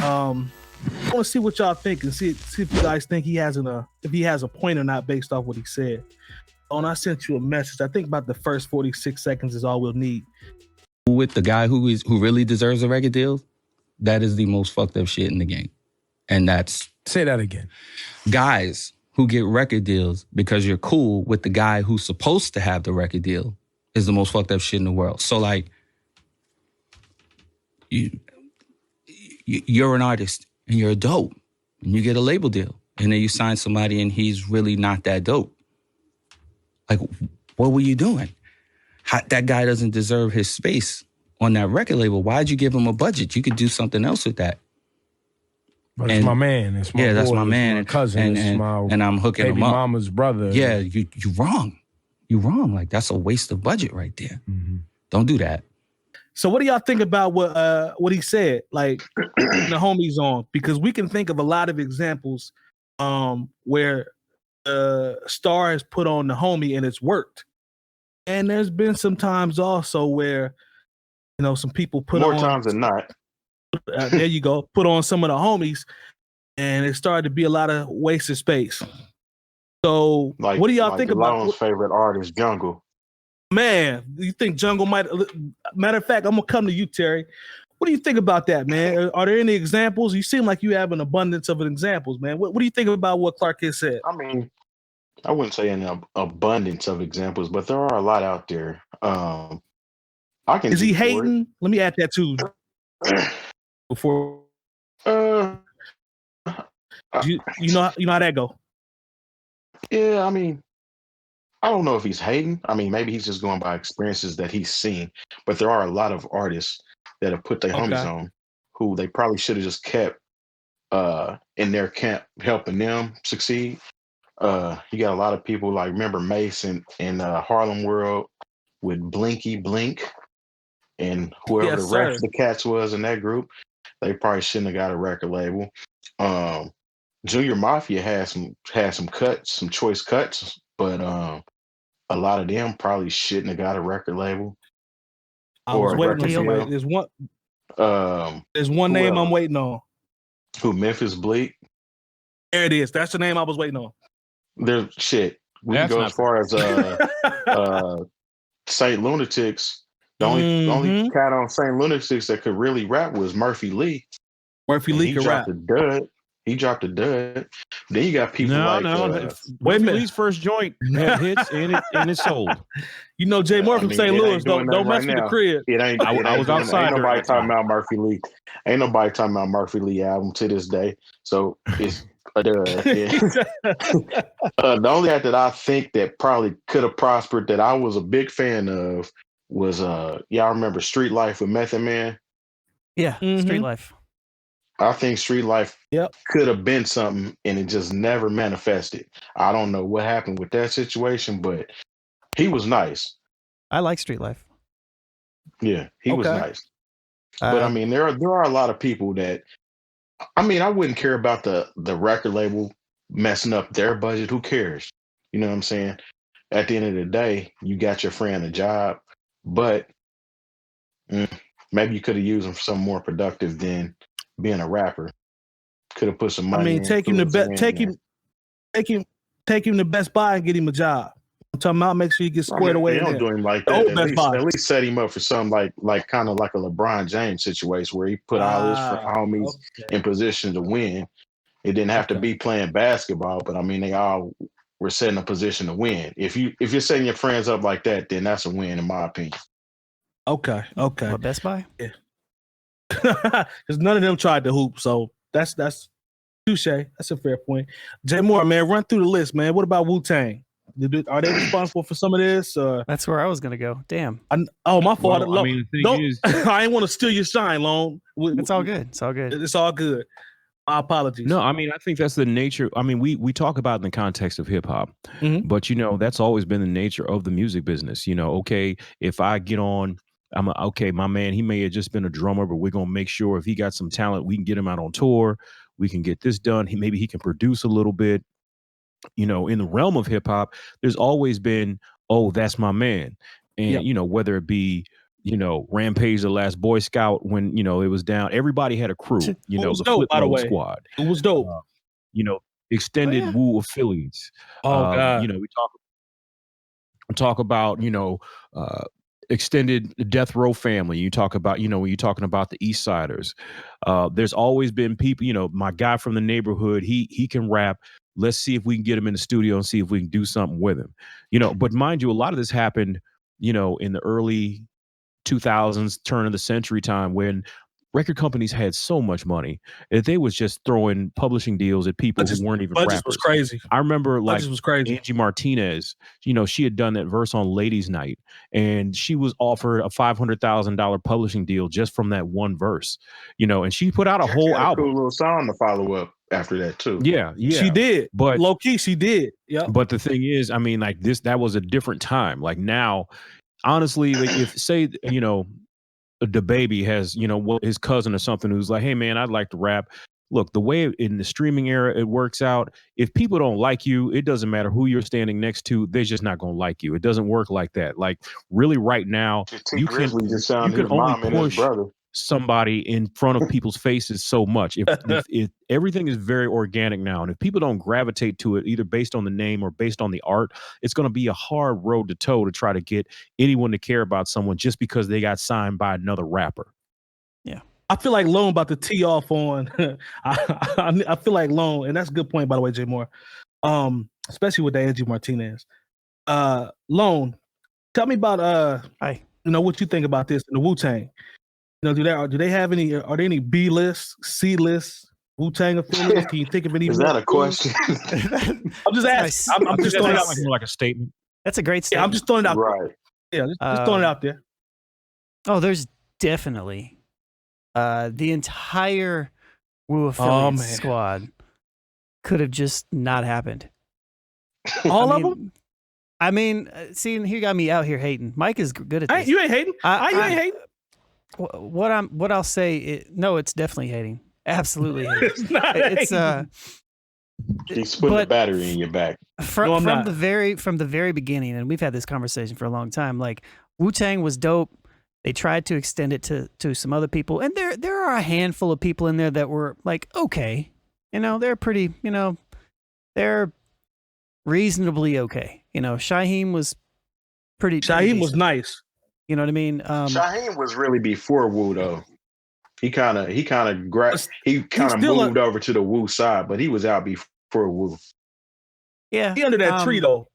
I want to see what y'all think and see if you guys think he has a point or not based off what he said. And I sent you a message. I think about the first 46 seconds is all we'll need. With the guy who really deserves a record deal, that is the most fucked up shit in the game. And that's... Say that again. Guys who get record deals because you're cool with the guy who's supposed to have the record deal is the most fucked up shit in the world. So, like, you're an artist and you're a dope and you get a label deal and then you sign somebody and he's really not that dope. Like, what were you doing? That guy doesn't deserve his space on that record label. Why'd you give him a budget? You could do something else with that. But it's my man. It's my boy, that's my man. It's my cousin. And I'm hooking him up. Baby mama's brother. Yeah, you wrong. You wrong. Like, that's a waste of budget right there. Mm-hmm. Don't do that. So what do y'all think about what he said? Like, the homies on? Because we can think of a lot of examples where a star has put on the homie and it's worked. And there's been some times also where, you know, some people put more on... More times than not. There you go. Put on some of the homies, and it started to be a lot of wasted space. So, like, what do y'all think about? Lone's favorite artist, Jungle. Man, you think Jungle might? Matter of fact, I'm gonna come to you, Terry. What do you think about that, man? Are there any examples? You seem like you have an abundance of examples, man. What do you think about what 𝐀𝐁𝐎 said? I mean, I wouldn't say an abundance of examples, but there are a lot out there. I can. Is he hating? Let me add that too. Before you know how that go. Yeah, I mean, I don't know if he's hating. I mean, maybe he's just going by experiences that he's seen. But there are a lot of artists that have put their homies on who they probably should have just kept in their camp helping them succeed. You got a lot of people like, remember Mason in Harlem World with Blinky Blink and whoever the rest of the cats was in that group. They probably shouldn't have got a record label. Junior Mafia had some cuts, some choice cuts, but a lot of them probably shouldn't have got a record label. I was waiting on somebody. There's one name I'm waiting on. Who? Memphis Bleak. There it is. That's the name I was waiting on. There's shit. We can go as far as St. Lunatics. The only cat on St. Lunatics that could really rap was Murphy Lee. Murphy Lee could rap. He dropped a dud. Then you got people wait a minute. Lee's first joint had hits and it sold. You know, Jay Moore from St. Louis. Don't mess with the crib. I was outside. Ain't nobody talking about Murphy Lee. Ain't nobody talking about Murphy Lee album to this day. So it's a dud. Yeah. The only act that I think that probably could have prospered that I was a big fan of was y'all remember Street Life with Method Man? Yeah, Street Life. I think Street Life could have been something and it just never manifested. I don't know what happened with that situation, but he was nice. I like Street Life. Yeah, he was nice. But I mean, there are a lot of people that, I mean, I wouldn't care about the record label messing up their budget. Who cares? You know what I'm saying? At the end of the day, you got your friend a job, but maybe you could have used him for something more productive than being a rapper. Could have put some money. I mean, take him to Best Buy and get him a job. I'm talking about make sure he gets squared away. They don't do him like that. At least set him up for something like kind of like a LeBron James situation where he put all his homies in position to win. It didn't have to be playing basketball, but I mean they all were set in a position to win. If you're setting your friends up like that, then that's a win in my opinion. Okay. What, Best Buy? Yeah. Because none of them tried to hoop, so that's touche. That's a fair point. Jay Moore, man, run through the list, man. What about Wu-Tang? Are they responsible for some of this? That's where I was gonna go. Damn. My fault. Well, I mean, the thing is, I ain't want to steal your shine, Lone. It's all good. It's all good. It's all good. My apologies. No, I mean, I think that's the nature. I mean, we talk about it in the context of hip hop, but you know, that's always been the nature of the music business. You know, okay, if I get on, my man, he may have just been a drummer, but we're gonna make sure if he got some talent, we can get him out on tour. We can get this done. Maybe he can produce a little bit. You know, in the realm of hip hop, there's always been, oh, that's my man. And, you know, whether it be Rampage the Last Boy Scout when, it was down. Everybody had a crew, It was the dope, by the way. Squad. It was dope. Extended Woo affiliates. Oh, God. We talk about, extended Death Row family. You talk about, when you're talking about the East Siders, there's always been people, my guy from the neighborhood, he can rap. Let's see if we can get him in the studio and see if we can do something with him. But mind you, a lot of this happened, in the early 2000s, turn of the century time, when record companies had so much money that they was just throwing publishing deals at people who weren't even rappers. Was crazy. I remember was crazy. Angie Martinez, she had done that verse on Ladies Night, and she was offered a $500,000 publishing deal just from that one verse, and she put out a whole album. Cool little song to follow up after that too. Yeah. She did. But low key, she did. Yeah. But the thing is, that was a different time. Like now, honestly, like if say, the baby has, his cousin or something who's like, hey man, I'd like to rap. Look, the way in the streaming era it works out, if people don't like you, it doesn't matter who you're standing next to, they're just not going to like you. It doesn't work like that. Like really right now, you can only push somebody in front of people's faces so much. If everything is very organic now, and if people don't gravitate to it either based on the name or based on the art, it's going to be a hard road to toe to try to get anyone to care about someone just because they got signed by another rapper. Yeah. I feel like Lone about to tee off on I feel like Lone, and that's a good point, by the way, Jay Moore. Especially with the Angie Martinez. Lone, tell me about what you think about this in the Wu-Tang. Do they have any? Are there any B list, C list Wu-Tang affiliates? Can you think of any? Is that a question? I'm just asking. I'm just throwing it out like a statement. That's a great statement. Yeah, I'm just throwing it out. Right. There. Yeah, just throwing it out there. Oh, there's definitely the entire Wu affiliate squad could have just not happened. All of them. I mean, see, he got me out here hating. Mike is good at this. You ain't hating. You ain't hating. What I'll say, no, it's definitely hating. Absolutely hating. It's not hating. He's putting the battery in your back. From the very beginning, and we've had this conversation for a long time. Like Wu-Tang was dope. They tried to extend it to some other people, and there are a handful of people in there that were like, okay, they're pretty, they're reasonably okay. Shyheim was pretty. Shyheim was nice. You know what I mean? Shyheim was really before Wu though. He kind of moved over to the Wu side, but he was out before Wu. Yeah, he under that tree though.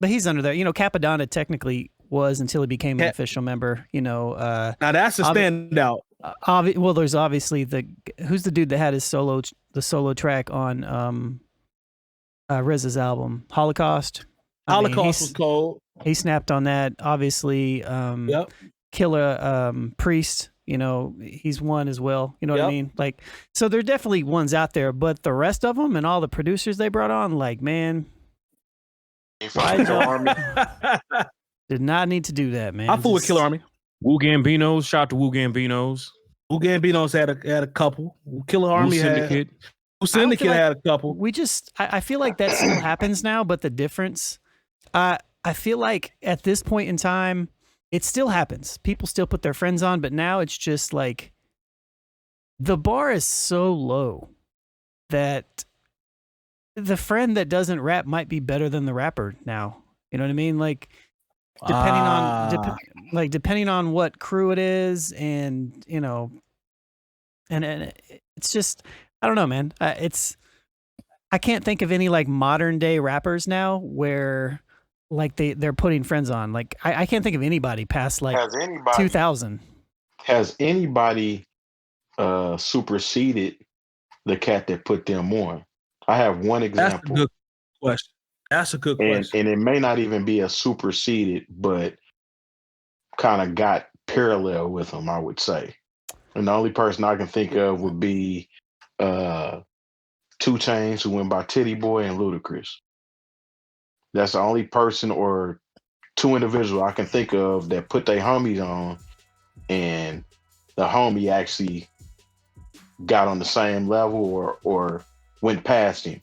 But he's under there. Capadonna technically was until he became an official member. Now that's a standout. Well, there's obviously who's the dude that had his solo track on RZA's album Holocaust. Holocaust was cold. He snapped on that. Obviously, Killer Priest, he's one as well. You know what I mean? Like, so there are definitely ones out there, but the rest of them and all the producers they brought on, like, man, did not need to do that, man. I fool with Killer Army. Wu Gambinos, shout out to Wu Gambinos. Wu Gambinos had a couple. Killer Army had. Wu Syndicate had a couple. I feel like that still happens now, but the difference, I feel like at this point in time, it still happens. People still put their friends on, but now it's just like the bar is so low that the friend that doesn't rap might be better than the rapper now. You know what I mean? Like depending on what crew it is, and and it's just, I don't know, man. I can't think of any like modern day rappers now where like they're putting friends on. Like I can't think of anybody past like 2000. Has anybody superseded the cat that put them on? I have one example. That's a good question. And it may not even be a superseded, but kind of got parallel with them, I would say. And the only person I can think of would be 2 Chainz, who went by Titty Boy, and Ludacris. That's the only person or 2 individuals I can think of that put their homies on, and the homie actually got on the same level or went past him.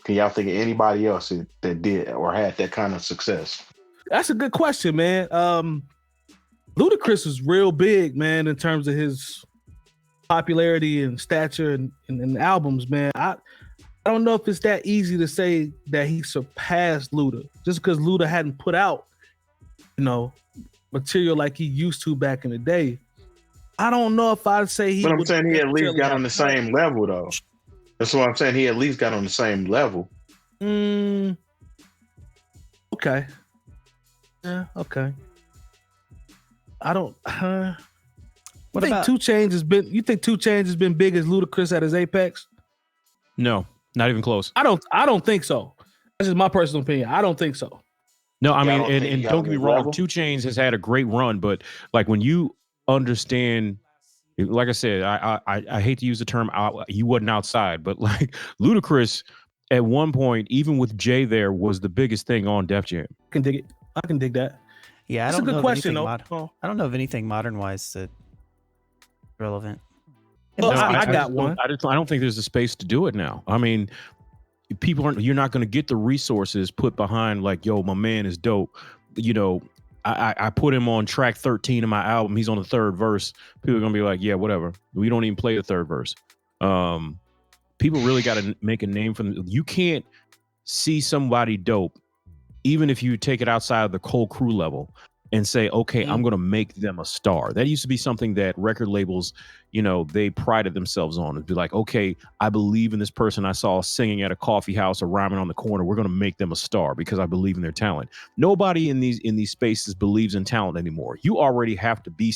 Can y'all think of anybody else that did or had that kind of success? That's a good question, man. Ludacris is real big, man, in terms of his popularity and stature and albums, man. I don't know if it's that easy to say that he surpassed Luda just because Luda hadn't put out, material like he used to back in the day. I don't know if I'd say he. But I'm saying he at least got on the same level, though. That's what I'm saying. He at least got on the same level. Okay. Yeah. Okay. I don't. You think 2 Chainz has been big as Ludacris at his apex? No, not even close. I don't think so. That's just my personal opinion. I don't think so. No, I mean, and don't get me wrong, 2 Chainz has had a great run, but like when you understand, like I said, I hate to use the term you wasn't outside, but like Ludacris at one point, even with Jay there, was the biggest thing on Def Jam. I can dig it. I can dig that. Yeah, that's a good question, though. I don't know of anything modern wise that relevant. Well, I got one. I don't think there's a space to do it now. I mean, you're not going to get the resources put behind like, yo, my man is dope. I put him on track 13 of my album. He's on the 3rd verse. People are going to be like, yeah, whatever. We don't even play the 3rd verse. People really got to make a name for them. You can't see somebody dope, even if you take it outside of the Cole Crew level and say, okay, I'm going to make them a star. That used to be something that record labels, they prided themselves on. It'd be like, okay, I believe in this person I saw singing at a coffee house or rhyming on the corner. We're going to make them a star because I believe in their talent. Nobody in these spaces believes in talent anymore. You already have to be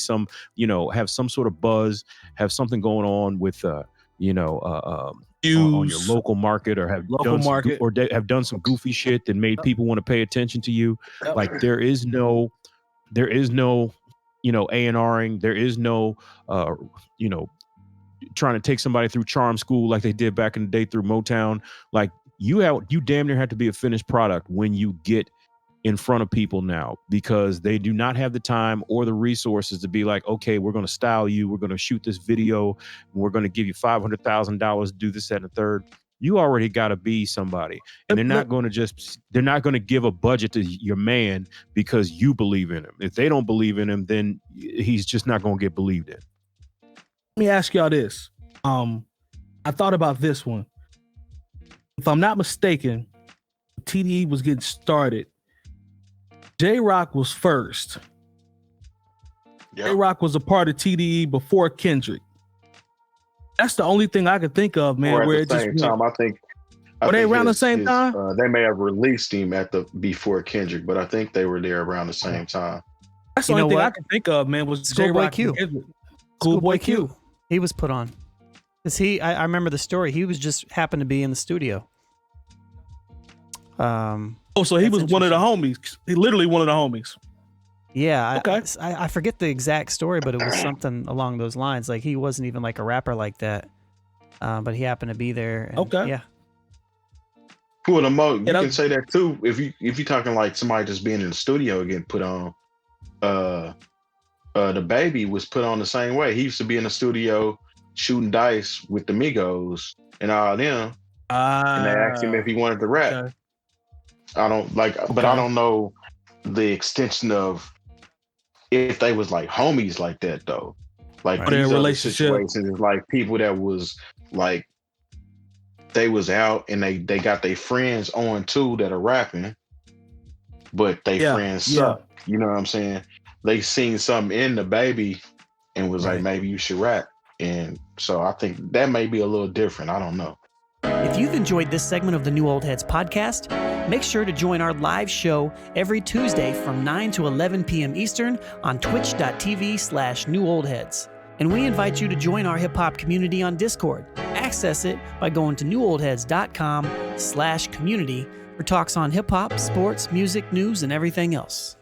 have some sort of buzz, have something going on with, on your local market, or have done some goofy shit that made people want to pay attention to you. Yep. Like there is no A&Ring. There is no trying to take somebody through charm school like they did back in the day through Motown. Like you damn near have to be a finished product when you get in front of people now, because they do not have the time or the resources to be like, okay, we're going to style you. We're going to shoot this video. We're going to give you $500,000 to do this, that, and the third. You already got to be somebody, and they're not going to give a budget to your man because you believe in him. If they don't believe in him, then he's just not going to get believed in. Let me ask y'all this. I thought about this one. If I'm not mistaken, TDE was getting started. J-Rock was first. Yep. J-Rock was a part of TDE before Kendrick. That's the only thing I could think of, man. Or where at the same time, I think they around the same time? They may have released him before Kendrick, but I think they were there around the same time. That's the only thing I could think of, man, was Schoolboy Q. Schoolboy Q. He was put on. Because I remember the story. He was just happened to be in the studio. So he was one of the homies. He literally one of the homies. Yeah. Okay. I forget the exact story, but it was something along those lines. Like he wasn't even like a rapper like that. But he happened to be there. And, okay. Yeah. Cool. You can say that too. If you're talking like somebody just being in the studio getting put on, the Baby was put on the same way. He used to be in the studio shooting dice with the Migos and all them. And they asked him if he wanted to rap. Okay. But I don't know the extension of if they was like homies like that though. Like their these relationship situations is like people that was like they was out and they got their friends on too that are rapping, but they friends suck. You know what I'm saying? They seen something in the Baby and was like, maybe you should rap. And so I think that may be a little different. I don't know. If you've enjoyed this segment of the New Old Heads podcast, make sure to join our live show every Tuesday from 9 to 11 p.m. Eastern on twitch.tv/newoldheads. And we invite you to join our hip hop community on Discord. Access it by going to newoldheads.com/community for talks on hip hop, sports, music, news, and everything else.